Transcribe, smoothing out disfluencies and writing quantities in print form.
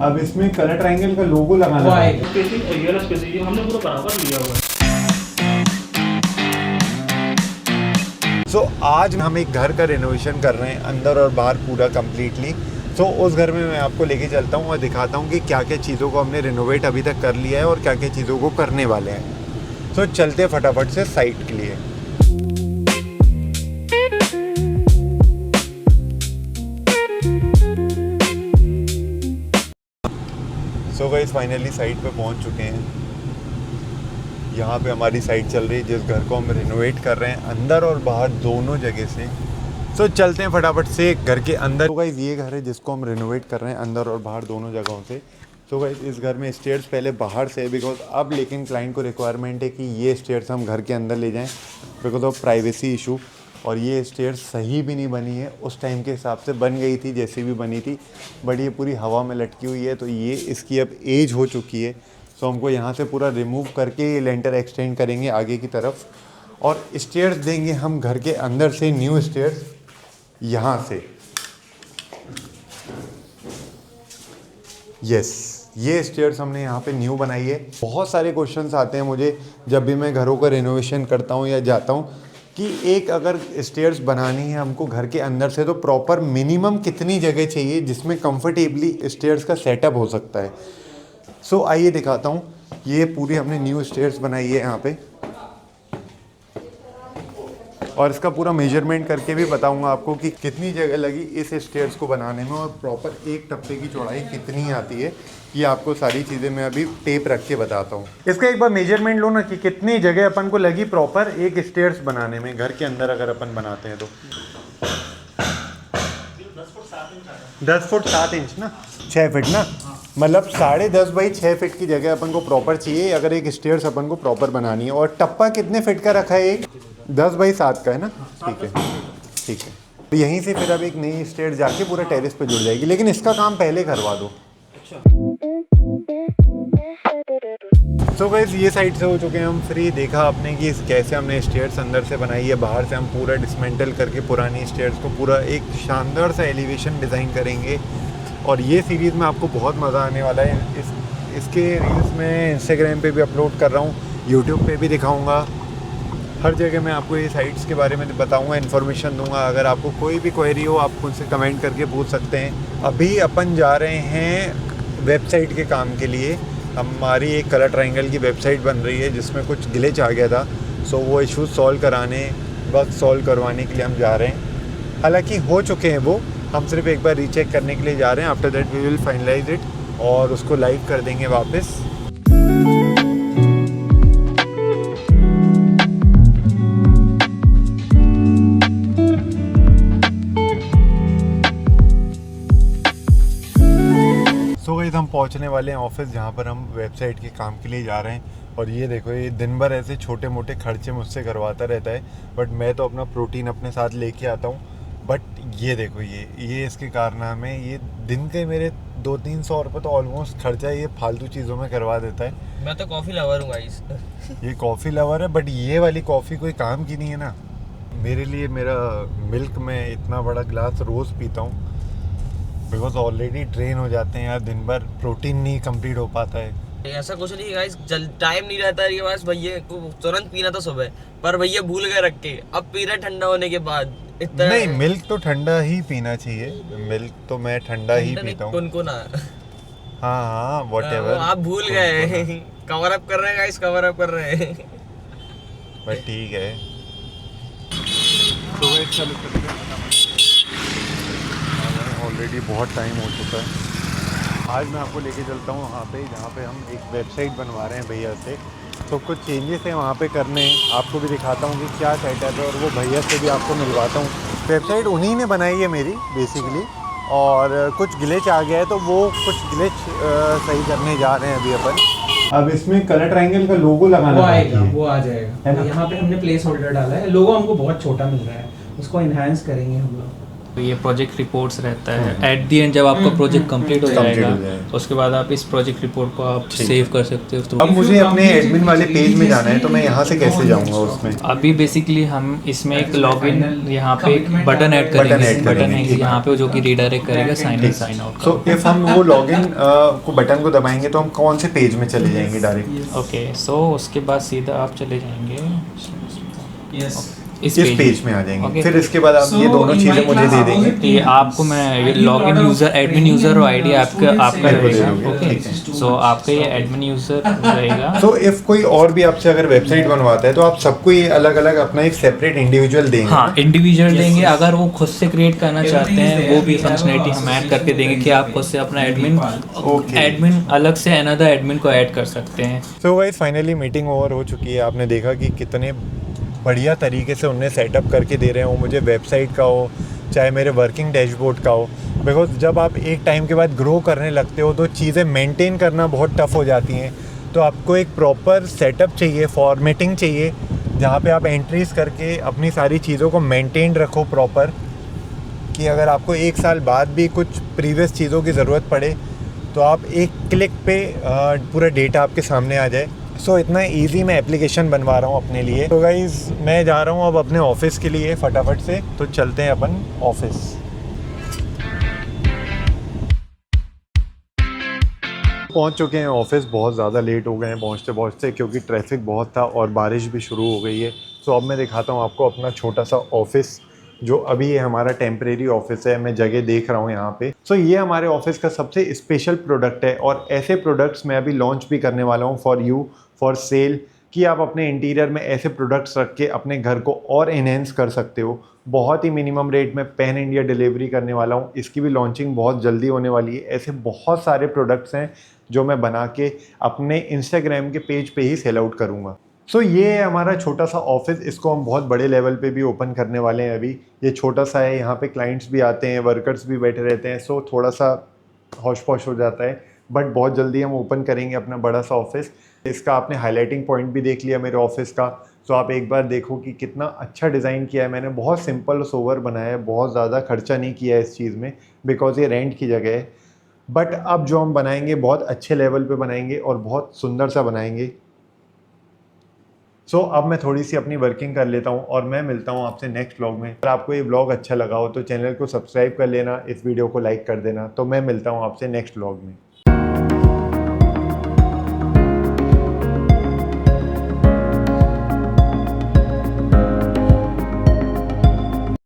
अब इसमें colour triangle का लोगो लगाना है। हमने पूरा बराबर लिया हुआ है। सो आज हम एक घर का रेनोवेशन कर रहे हैं, अंदर और बाहर पूरा कम्प्लीटली। सो उस घर में मैं आपको लेके चलता हूँ और दिखाता हूँ कि क्या क्या चीज़ों को हमने रिनोवेट अभी तक कर लिया है और क्या क्या चीज़ों को करने वाले हैं। सो चलते फटाफट से साइट के लिए। सो गाइस फाइनली साइट पे पहुँच चुके हैं। यहाँ पे हमारी साइट चल रही है जिस घर को हम रिनोवेट कर रहे हैं, अंदर और बाहर दोनों जगह से। सो चलते हैं फटाफट से घर के अंदर। तो गाइस ये घर है जिसको हम रिनोवेट कर रहे हैं अंदर और बाहर दोनों जगहों से। सो गाइस इस घर में स्टेयर्स पहले बाहर से, बिकॉज अब लेकिन क्लाइंट को रिक्वायरमेंट है कि ये स्टेयर्स हम घर के अंदर ले जाएं बिकॉज ऑफ प्राइवेसी इशू। और ये स्टेयर्स सही भी नहीं बनी है, उस टाइम के हिसाब से बन गई थी जैसी भी बनी थी, बट ये पूरी हवा में लटकी हुई है। तो ये इसकी अब एज हो चुकी है। सो हमको यहाँ से पूरा रिमूव करके ये लेंटर एक्सटेंड करेंगे आगे की तरफ और स्टेयर्स देंगे हम घर के अंदर से, न्यू स्टेयर्स यहाँ से। यस, ये स्टेयर्स हमने यहाँ पे न्यू बनाई है। बहुत सारे क्वेश्चंस आते हैं मुझे जब भी मैं घरों का रेनोवेशन करता हूँ या जाता हूँ कि एक अगर स्टेयर्स बनानी है हमको घर के अंदर से तो प्रॉपर मिनिमम कितनी जगह चाहिए जिसमें कंफर्टेबली स्टेयर्स का सेटअप हो सकता है। सो आइए दिखाता हूँ। ये पूरी हमने न्यू स्टेयर्स बनाई है यहाँ पे और इसका पूरा मेजरमेंट करके भी बताऊंगा आपको कि कितनी जगह लगी इस स्टेयर्स को बनाने में और प्रॉपर एक टप्पे की चौड़ाई कितनी आती है। ये आपको सारी चीज़ें मैं अभी टेप रख के बताता हूँ। इसका एक बार मेजरमेंट लो ना कि कितनी जगह अपन को लगी प्रॉपर एक स्टेयर्स बनाने में घर के अंदर अगर अपन बनाते हैं तो 10 फुट 7 इंच ना, 6 फीट ना, मतलब 10.5 बाई 6 फीट की जगह अपन को प्रॉपर चाहिए अगर एक स्टेयर्स अपन को प्रॉपर बनानी है। और टप्पा कितने फीट का रखा है? एक 10 बाई 7 का है ना। ठीक है, ठीक है। तो यहीं से फिर अब एक नई स्टेयर्स जाके पूरा टेरेस पे जुड़ जाएगी, लेकिन इसका काम पहले करवा दो। सो गाइस ये साइड से हो चुके हैं हम फ्री। देखा आपने कि कैसे हमने स्टेयर्स अंदर से बनाई है, बाहर से हम पूरा डिसमेंटल करके पुरानी स्टेयर्स को पूरा एक शानदार सा एलिवेशन डिज़ाइन करेंगे। और ये सीरीज़ में आपको बहुत मज़ा आने वाला है। इसके रील्स में इंस्टाग्राम पे भी अपलोड कर रहा हूँ, यूट्यूब पे भी दिखाऊंगा, हर जगह मैं आपको ये साइट्स के बारे में बताऊंगा, इन्फॉर्मेशन दूंगा। अगर आपको कोई भी क्वेरी हो आप उनसे कमेंट करके पूछ सकते हैं। अभी अपन जा रहे हैं वेबसाइट के काम के लिए। हमारी एक कलर ट्रायंगल की वेबसाइट बन रही है जिसमें कुछ ग्लिच आ गया था। सो वो इशूज़ सॉल्व कराने, बग सॉल्व करवाने के लिए हम जा रहे हैं। हालांकि हो चुके हैं वो, हम सिर्फ एक बार रीचेक करने के लिए जा रहे हैं। After that we will finalise it और उसको लाइव कर देंगे वापस। सो गाइस हम पहुंचने वाले हैं ऑफिस जहां पर हम वेबसाइट के काम के लिए जा रहे हैं। और ये देखो, ये दिन भर ऐसे छोटे मोटे खर्चे मुझसे करवाता रहता है, बट मैं तो अपना प्रोटीन अपने साथ लेके आता हूँ। बट ये देखो, ये इसके कारनामे, ये दिन के मेरे 200-300 रुपये तो ऑलमोस्ट खर्चा ये फालतू चीज़ों में करवा देता है। मैं तो कॉफ़ी लवर हूँ गाइस। ये कॉफ़ी लवर है, बट ये वाली कॉफ़ी कोई काम की नहीं है ना मेरे लिए। मेरा मिल्क में इतना बड़ा ग्लास रोज़ पीता हूँ बिकॉज ऑलरेडी ट्रेन हो जाते हैं यार, दिन भर प्रोटीन नहीं कंप्लीट हो पाता है। ऐसा कुछ नहीं गाइस, टाइम नहीं रहता है बस। भैया को तुरंत पीना था सुबह, पर भैया भूल गए रख के, अब पी रहे ठंडा होने के बाद। इतना नहीं, मिल्क तो ठंडा ही पीना चाहिए। मिल्क तो मैं ठंडा ही पीता हूँ। कुनकुना। हाँ, व्हाटएवर। आप भूल गए। कवर अप कर रहे हैं गाइस, कवर अप कर रहे हैं। बट ठीक है, तो चलो ऑलरेडी बहुत टाइम हो चुका है। आज मैं आपको लेके चलता हूँ वहाँ पे जहाँ पे हम एक वेबसाइट बनवा रहे हैं भैया से। तो कुछ चेंजेस हैं वहाँ पे करने, आपको भी दिखाता हूँ कि क्या सेटअप है और वो भैया से भी आपको मिलवाता हूँ। वेबसाइट उन्हीं ने बनाई है मेरी बेसिकली, और कुछ ग्लिच आ गया है तो वो कुछ ग्लिच सही करने जा रहे हैं अभी अपन। अब इसमें कलर ट्रायंगल का लोगो लगाना, वो आएगा, वो आ जाएगा। यहाँ पे हमने प्लेस होल्डर डाला है। लोगो हमको बहुत छोटा मिल रहा है, उसको इन्हांस करेंगे हम लोग। तो ये प्रोजेक्ट रिपोर्ट्स रहता है एट द एंड जब आपका प्रोजेक्ट कंप्लीट हो जाएगा उसके बाद आप इस प्रोजेक्ट रिपोर्ट को आप सेव कर सकते हो। अब मुझे अपने एडमिन वाले पेज में जाना है तो मैं यहाँ से कैसे जाऊँगा उसमें? अभी बेसिकली हम इसमें एक लॉगिन यहाँ पे एक बटन ऐड करेंगे, बटन है यहाँ पे जो कि रीडायरेक्ट करेगा sign in sign out. So if हम वो लॉगिन को बटन को दबाएंगे तो हम कौन से पेज में चले जाएंगे डायरेक्ट? ओके सो उसके बाद सीधा आप चले जाएंगे इस पेज में आ जाएंगे। फिर इसके बाद आप ये दोनों चीज़ें मुझे दे देंगे। ये आपको मैं ये लॉगिन यूज़र एडमिन यूज़र और आईडी आपका रहेगा। ओके सो आपका ये एडमिन यूज़र रहेगा। तो इफ कोई और भी आपसे अगर वेबसाइट बनवाता है तो आप सबको ये अलग अलग अपना एक सेपरेट इंडिविजुअल देंगे? हाँ इंडिविजुअल देंगे। अगर वो खुद से क्रिएट करना चाहते हैं वो भी फंक्शनलिटी हम ऐड करके देंगे कि आप खुद से अपना एडमिन अलग से अनदर एडमिन को ऐड कर सकते हैं। So guys finally meeting over हो चुकी है। आपने देखा कि कितने बढ़िया तरीके से उन्हें सेटअप करके दे रहे हो, मुझे वेबसाइट का हो चाहे मेरे वर्किंग डैशबोर्ड का हो। बिकॉज जब आप एक टाइम के बाद ग्रो करने लगते हो तो चीज़ें मेंटेन करना बहुत टफ हो जाती हैं। तो आपको एक प्रॉपर सेटअप चाहिए, फॉर्मेटिंग चाहिए जहाँ पे आप एंट्रीज करके अपनी सारी चीज़ों को मेंटेन रखो प्रॉपर, कि अगर आपको एक साल बाद भी कुछ प्रीवियस चीज़ों की ज़रूरत पड़े तो आप एक क्लिक पे पूरा डेटा आपके सामने आ जाए। सो इतना इजी मैं एप्लीकेशन बनवा रहा हूँ अपने लिए। तो गाइज़ मैं जा रहा हूँ अब अपने ऑफिस के लिए फटाफट से, तो चलते हैं अपन ऑफिस। पहुँच चुके हैं ऑफिस, बहुत ज़्यादा लेट हो गए हैं पहुँचते पहुँचते क्योंकि ट्रैफिक बहुत था और बारिश भी शुरू हो गई है। सो अब मैं दिखाता हूँ आपको अपना छोटा सा ऑफिस, जो अभी ये हमारा टेम्परेरी ऑफिस है। मैं जगह देख रहा हूँ यहाँ पे। सो ये हमारे ऑफिस का सबसे स्पेशल प्रोडक्ट है और ऐसे प्रोडक्ट्स मैं अभी लॉन्च भी करने वाला हूँ फॉर यू, फॉर सेल, कि आप अपने इंटीरियर में ऐसे प्रोडक्ट्स रख के अपने घर को और इन्हेंस कर सकते हो। बहुत ही मिनिमम रेट में पैन इंडिया डिलीवरी करने वाला हूँ। इसकी भी लॉन्चिंग बहुत जल्दी होने वाली है। ऐसे बहुत सारे प्रोडक्ट्स हैं जो मैं बना के अपने इंस्टाग्राम के पेज पे ही सेल आउट करूँगा। सो ये है हमारा छोटा सा ऑफिस। इसको हम बहुत बड़े लेवल पे भी ओपन करने वाले हैं। अभी ये छोटा सा है, यहाँ पे क्लाइंट्स भी आते हैं, वर्कर्स भी बैठे रहते हैं। सो थोड़ा सा हौश पौश हो जाता है, बट बहुत जल्दी हम ओपन करेंगे अपना बड़ा सा ऑफिस। इसका आपने हाईलाइटिंग पॉइंट भी देख लिया मेरे ऑफिस का। तो आप एक बार देखो कि कितना अच्छा डिज़ाइन किया है मैंने। बहुत सिंपल और सोवर बनाया है, बहुत ज़्यादा खर्चा नहीं किया है इस चीज़ में, बिकॉज़ ये रेंट की जगह है। बट अब जो हम बनाएंगे बहुत अच्छे लेवल पे बनाएंगे और बहुत सुंदर सा बनाएंगे। सो अब मैं थोड़ी सी अपनी वर्किंग कर लेता हूँ और मैं मिलता हूँ आपसे नेक्स्ट व्लॉग में। अगर आपको ये व्लॉग अच्छा लगा हो तो चैनल को सब्सक्राइब कर लेना, इस वीडियो को लाइक कर देना। तो मैं मिलता हूँ आपसे नेक्स्ट व्लॉग में।